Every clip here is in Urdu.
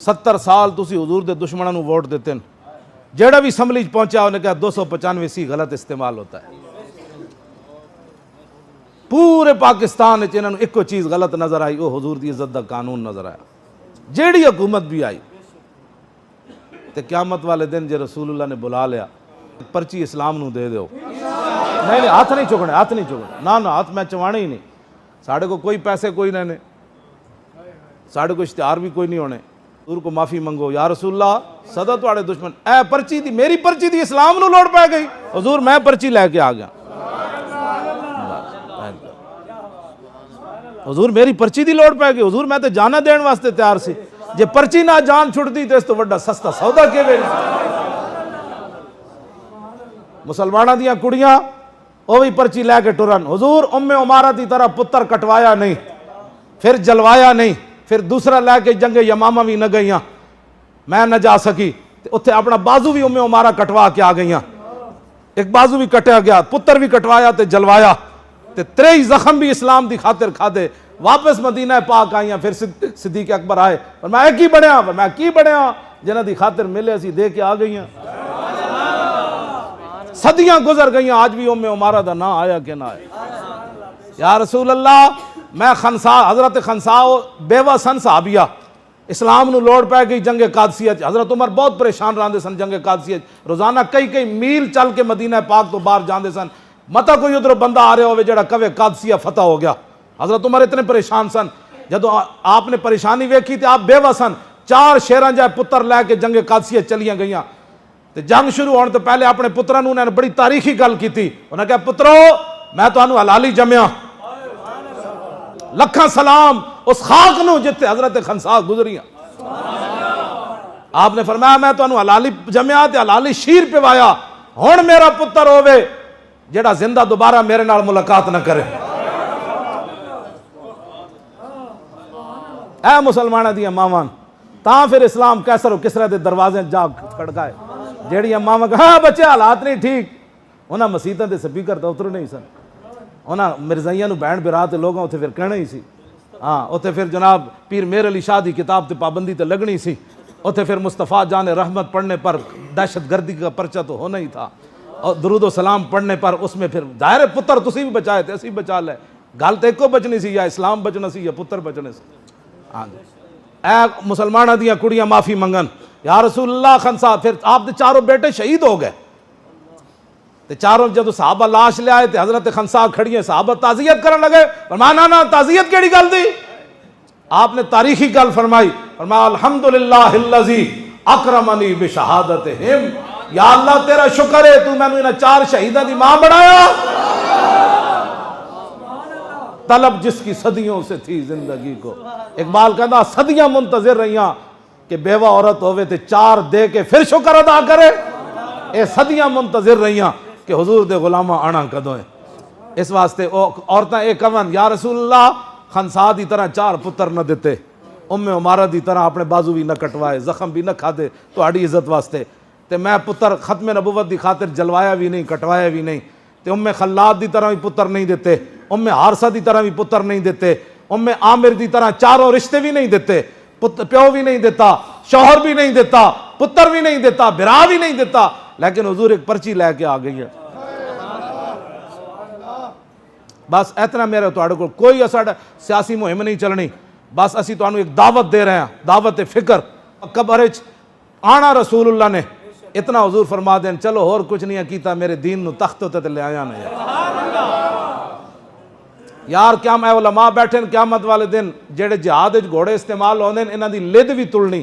70 سال تسی حضور دے دشمنوں نو ووٹ دیتے ہیں، جیڑا بھی اسمبلی پہنچا انہیں کہا 295 سی غلط استعمال ہوتا ہے۔ پورے پاکستان وچ انہاں نوں ایک چیز غلط نظر آئی، وہ حضور دی عزت دا قانون نظر آیا۔ جیڑی حکومت بھی آئی تے قیامت والے دن جے رسول اللہ نے بلا لیا پرچی اسلام نو دے دیو، نہیں ہاتھ نہیں چکنے، ہاتھ نہیں چکنے، نہ ہاتھ میں چوانے ہی نہیں، ساڑھے کو کوئی پیسے کوئی نہیں، ساڑھے کو اشتہار بھی کوئی نہیں ہونے۔ حضور کو معافی منگو، یا رسول اللہ صدا تواڑے دشمن، اے پرچی دی میری پرچی دی اسلام نو لوڑ پہ گئی، حضور میں پرچی لے کے آ گیا، حضور میری پرچی دی لوڑ پہ گئی، حضور میں تے جانا دین واسطے تیار سی، جے پرچی نہ جان چھڑ دی تو اس تو وڈا سستا سودا کے وے۔ مسلمانہ دیاں کڑیاں وہ بھی پرچی لے کے ٹرن، حضور ام عمارہ دی طرح پتر کٹوایا نہیں، پھر جلوایا نہیں، پھر دوسرا لے کے جنگ یمامہ بھی نہ گئیاں، میں نہ جا سکی، اتھے اپنا بازو بھی ام عمارہ کٹوا کے آ گئیاں، ایک بازو بھی کٹیا گیا، پتر بھی کٹوایا تے جلوایا تے 23 زخم بھی اسلام دی خاطر کھا دے، واپس مدینہ پاک آئیاں، پھر صدیق اکبر آئے اور میں کی بڑھیا جنہ دی خاطر ملے اسی دے کے آ گئیاں، صدیاں گزر گئیاں، آج بھی ام عمارہ دا نہ آیا کہ نہ آیا۔ یا رسول اللہ میں خنسا، حضرت خنسا بیوہ سن صحابیہ، اسلام نو لوڑ پہ گئی جنگ قادسیہ، حضرت عمر بہت پریشان رہندے سن جنگ قادسیہ، روزانہ کئی میل چل کے مدینہ پاک تو باہر جاندے سن، متا کوئی ادھر بندہ آ رہے ہوئے جڑا کہے قادسیہ فتح ہو گیا۔ حضرت عمر اتنے پریشان سن، جدو آپ نے پریشانی ویکھی تے آپ بیوہ سن، 4 شیراں جائے پتر لے کے جنگ قادسیہ چلیاں گئیاں، تے جنگ شروع ہونے تو پہلے اپنے پتراں نوں انہوں نے بڑی تاریخی گل کی تھی، انہوں نے کہا پترو میں تانوں حلالی جمیا، لکھاں سلام اس خاک نو جتے حضرت خنسا گزریاں۔ آپ نے فرمایا میں تانوں حلالی جمیا تے حلالی شیر پوایا، ہن میرا پتر ہووے جڑا زندہ دوبارہ میرے نال ملاقات نہ کرے۔ اے مسلمانہ دیا ماوان، تاں پھر اسلام کیسر و کسرا دے دروازے جا کھڑکائے، جیڑی ماواں ہاں بچے حالات نہیں ٹھیک، انہاں مسیتاں دے سپیکر تو اتر نہیں سن، انہاں مرزائیاں نو بینڈ برا تے لوگاں اتھے پھر کہنا ہی سی، ہاں اتھے پھر جناب پیر میر علی شاہ دی کتاب تے پابندی تے لگنی سی، اتھے پھر مصطفیٰ جان رحمت پڑھنے پر دہشت گردی کا پرچہ تو ہونا ہی تھا، اور درود و سلام پڑھنے پر اس میں پھر ظاہر پتر تسی بھی بچائے تھے اسی بچا لے، گل تے ایک کو بچنی سی، یا اسلام بچنا سی یا پتر بچنے سی۔ ہاں جی اے مسلمانہ دیاں کڑیاں معافی منگن، یا رسول اللہ خنسا، پھر آپ دے 4 بیٹے شہید ہو گئے تے 4 جدو صحابہ لاش لے آئے تے حضرت خنسا کھڑی ہیں، صحابہ تعزیت کرن لگے، فرمایا نا تعزیت کیڑی گل دی، آپ نے تاریخی گل فرمائی، فرمایا الحمدللہ الذی اکرمنی بشہادتہم، یا اللہ تیرا شکر ہے تو میں نے انہاں 4 شہیداں دی ماں بنایا، طلب جس کی صدیوں سے تھی زندگی کو، اقبال کہتا صدیاں منتظر رہیاں کہ بیوہ عورت ہوئے تے 4 دے کے پھر شکر ادا کرے، اے صدیاں منتظر رہیاں کہ حضور دے غلامہ آنا کدوں ہے۔ اس واسطے عورتاں ایک کون یا رسول اللہ خنسا دی طرح 4 پتر نہ دیتے، ام عمارہ دی طرح اپنے بازو بھی نہ کٹوائے، زخم بھی نہ کھا دے تو آڑی عزت واسطے، تے میں پتر ختم نبوت دی خاطر جلوایا بھی نہیں کٹوایا بھی نہیں، تے ام خلاد دی طرح بھی پتر نہیں دیتے، ام حارثہ دی طرح بھی پتر نہیں دیتے، ام عامر دی طرح 4 رشتے بھی نہیں دیتے، پیو بھی نہیں دیتا، شوہر بھی نہیں دیتا، پتر بھی نہیں دیتا، برا بھی نہیں دیتا، لیکن حضور ایک پرچی لے کے آ گئی ہے۔ بس اتنا میرے تو کو کوئی اساڑا سیاسی مہم نہیں چلنی، بس اسی تو ایک دعوت دے رہے ہیں، دعوت فکر، قبرچ آنا رسول اللہ نے اتنا حضور فرما دین چلو اور کچھ نہیں کیتا، میرے دین نو تخت ہوتے تے لے آیا نا یار، کیا میں علماء بیٹھے قیامت والے دن جڑے جہاد وچ گھوڑے استعمال ہوندے انہاں دی لد بھی تلنی،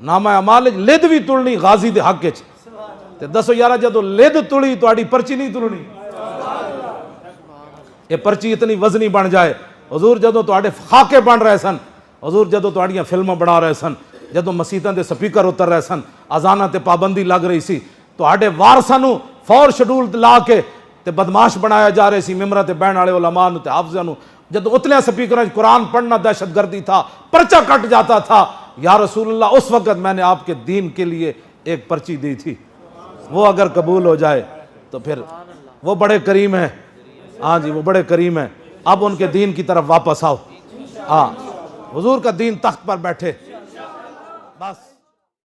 نامہ اعمال وچ لد بھی تلنی غازی دے حق وچ، تے دسو یارا جدو لد تلی تہاڈی پرچی نہیں تلنی، یہ پرچی اتنی وزنی بن جائے۔ حضور جدو تہاڈے خاکے بن رہے سن، حضور جدو تہاڈیاں فلماں بنا رہے سن، جدو مسیتاں دے سپیکر اتر رہے سن، اذاناں تے پابندی لگ رہی سی، تہاڈے وارثاں نوں فور شیڈول لا کے تے بدماش بنایا جا رہے سی، ممبراں تے بہن والے علماء تے حافظاں نوں، جدو اتنے سپیکراں قرآن پڑھنا دہشت گردی تھا، پرچہ کٹ جاتا تھا، یا رسول اللہ اس وقت میں نے آپ کے دین کے لیے ایک پرچی دی تھی، وہ اگر قبول ہو جائے تو پھر وہ بڑے کریم ہیں، ہاں جی وہ بڑے کریم ہیں، اب ان کے دین کی طرف واپس آؤ، ہاں حضور کا دین تخت پر بیٹھے، بس